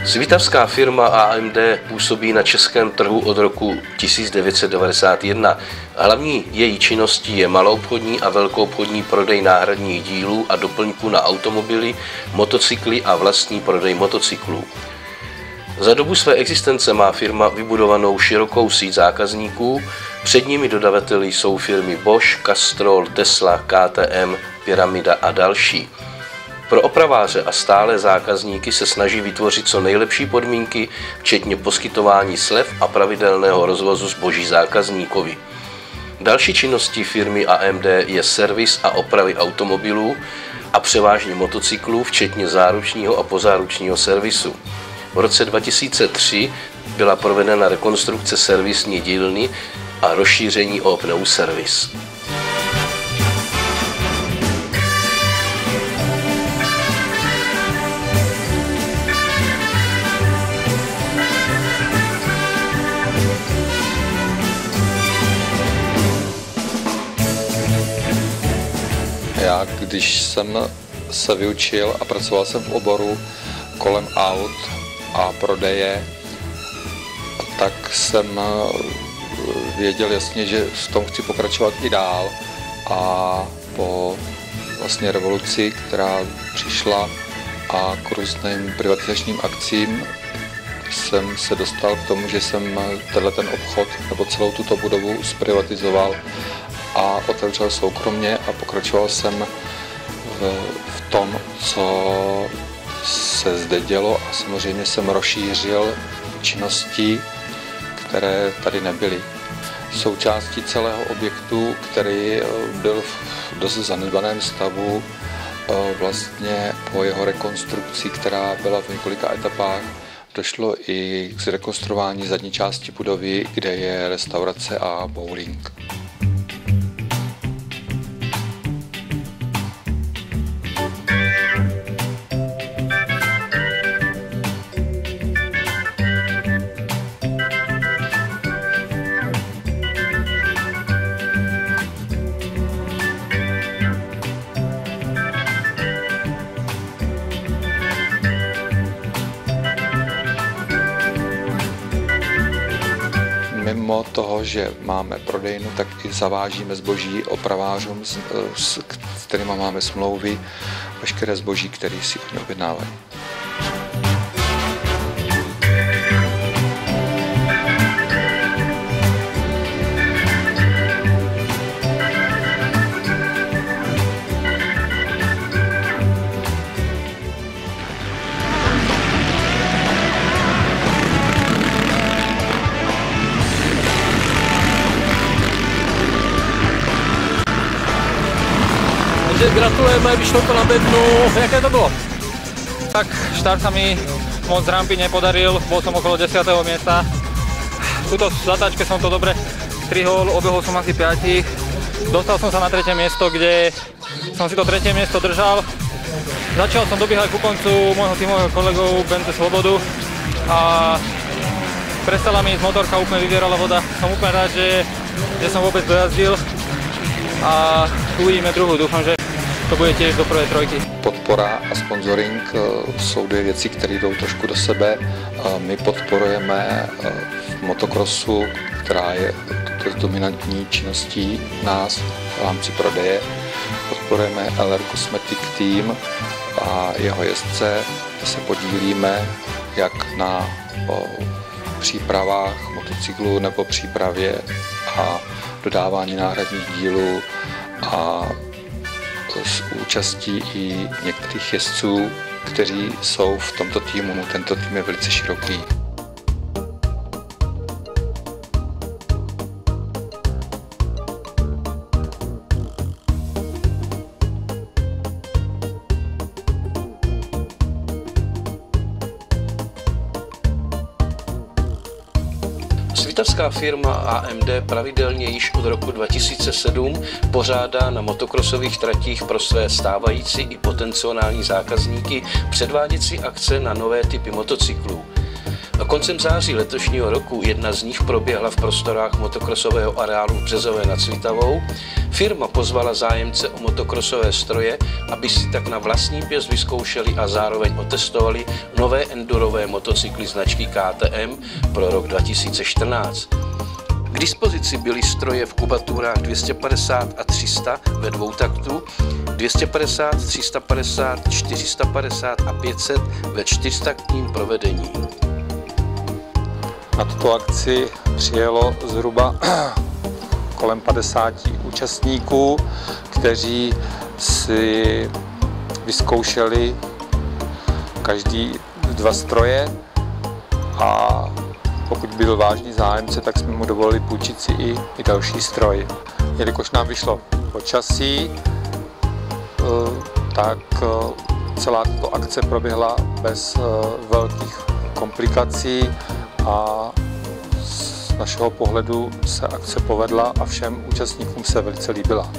Svitavská firma AMD působí na českém trhu od roku 1991. Hlavní její činností je maloobchodní a velkoobchodní prodej náhradních dílů a doplňků na automobily, motocykly a vlastní prodej motocyklů. Za dobu své existence má firma vybudovanou širokou síť zákazníků, předními dodavateli jsou firmy Bosch, Castrol, Tesla, KTM, Pyramida a další. Pro opraváře a stálé zákazníky se snaží vytvořit co nejlepší podmínky, včetně poskytování slev a pravidelného rozvozu zboží zákazníkovi. Další činností firmy AMD je servis a opravy automobilů a převážně motocyklů, včetně záručního a pozáručního servisu. V roce 2003 byla provedena rekonstrukce servisní dílny a rozšíření o pneuservis. Já, když jsem se vyučil a pracoval jsem v oboru kolem aut a prodeje, tak jsem věděl jasně, že v tom chci pokračovat i dál. A po vlastně revoluci, která přišla a k různým privatizačním akcím, jsem se dostal k tomu, že jsem ten obchod nebo celou tuto budovu zprivatizoval a otevřel soukromně a pokračoval jsem v tom, co se zde dělo, a samozřejmě jsem rozšířil činnosti, které tady nebyly. Součástí celého objektu, který byl v dost zanedbaném stavu, vlastně po jeho rekonstrukci, která byla v několika etapách, došlo i k zrekonstruování zadní části budovy, kde je restaurace a bowling. Mimo toho, že máme prodejnu, tak i zavážíme zboží opravářům, s kterými máme smlouvy, veškeré zboží, které si oni objednávají. Gratulujeme, vyšlo to na bednu. Jaké to bylo? Tak štart sa mi moc z rampy nepodaril, bol som okolo 10. miesta. Tuto zatáčke som to dobre strihol, obehol som asi 5. Dostal som sa na 3. miesto, kde som si to 3. miesto držal. Začal som dobiehať ku koncu môjho tímového kolegov Bence Slobodu a prestala mi z motorka, úplne vyvierala voda. Som úplne rád, že som vôbec dojazdil a uvidíme druhú, dúfam, že to bude těž do prvé trojky. Podpora a sponsoring jsou dvě věci, které jdou trošku do sebe. My podporujeme v motokrosu, která je dominantní činností nás v rámci prodeje. Podporujeme LR Cosmetic Team a jeho jezdce, kde se podílíme jak na přípravách motocyklů nebo přípravě a dodávání náhradních dílů a s účastí i některých jezdců, kteří jsou v tomto týmu. Tento tým je velice široký. Svitavská firma AMD pravidelně již od roku 2007 pořádá na motokrosových tratích pro své stávající i potenciální zákazníky předváděcí akce na nové typy motocyklů. Koncem září letošního roku jedna z nich proběhla v prostorách motokrosového areálu v Březové nad Svitavou. Firma pozvala zájemce o motokrosové stroje, aby si tak na vlastní pěst vyzkoušeli a zároveň otestovali nové endurové motocykly značky KTM pro rok 2014. K dispozici byly stroje v kubaturách 250 a 300 ve dvoutaktu, 250, 350, 450 a 500 ve čtyřtaktním provedení. Na tuto akci přijelo zhruba kolem 50 účastníků, kteří si vyzkoušeli každý 2 stroje a pokud byl vážný zájemce, tak jsme mu dovolili půjčit si i další stroj. Jelikož nám vyšlo počasí, tak celá tato akce proběhla bez velkých komplikací a z našeho pohledu se akce povedla a všem účastníkům se velice líbila.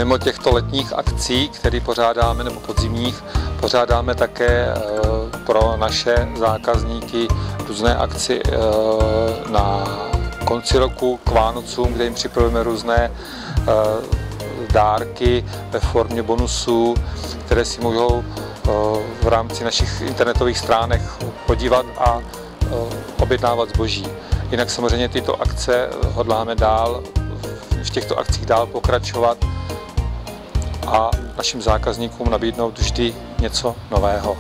Mimo těchto letních akcí, které pořádáme, nebo podzimních, pořádáme také pro naše zákazníky různé akci na konci roku k Vánocům, kde jim připravujeme různé dárky ve formě bonusů, které si můžou v rámci našich internetových stránek podívat a objednávat zboží. Jinak samozřejmě tyto akce hodláme v těchto akcích dál pokračovat a našim zákazníkům nabídnout vždy něco nového.